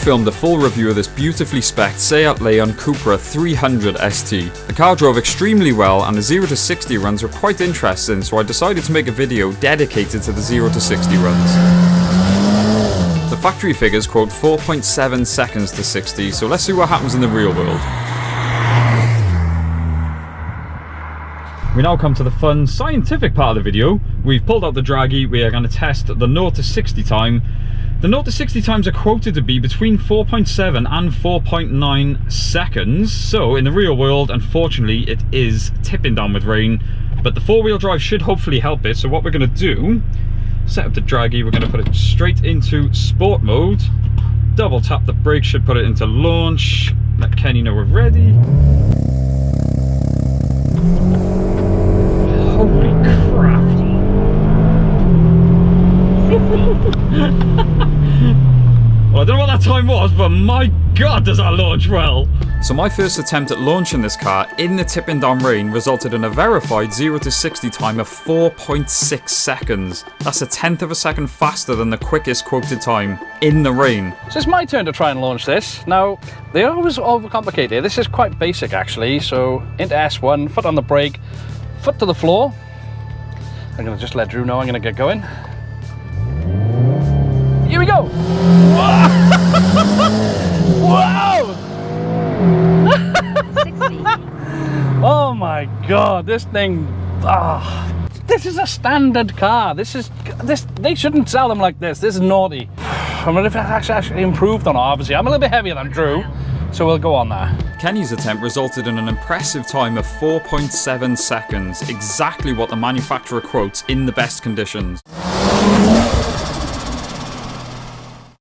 filmed a full review of this beautifully spec'd Seat Leon CUPRA 300 ST. The car drove extremely well and the 0 to 60 runs were quite interesting, so I decided to make a video dedicated to the 0 to 60 runs. The factory figures quote 4.7 seconds to 60, so let's see what happens in the real world. We now come to the fun scientific part of the video. We've pulled out the DRAGY, we are going to test the 0 to 60 time. The 0 to 60 times are quoted to be between 4.7 and 4.9 seconds. So in the real world, unfortunately, it is tipping down with rain, but the four-wheel drive should hopefully help it. So what we're going to do, set up the DRAGY, we're going to put it straight into sport mode. Double tap the brake, should put it into launch. Let Kenny know we're ready. Holy crap. Well, I don't know what that time was, but my god does that launch well. So my first attempt at launching this car in the tipping down rain resulted in a verified 0 to 60 time of 4.6 seconds. That's a tenth of a second faster than the quickest quoted time in the rain. So it's my turn to try and launch this. Now, they always overcomplicate. This is quite basic actually. So into S1, foot on the brake, foot to the floor. I'm gonna just let Drew know I'm gonna get going. Here we go! Wow! 60. Oh my god, this thing, this is a standard car. This, they shouldn't sell them like this. This is naughty. I wonder if that's actually improved on it. Obviously, I'm a little bit heavier than Drew, so we'll go on that. Kenny's attempt resulted in an impressive time of 4.7 seconds, exactly what the manufacturer quotes in the best conditions.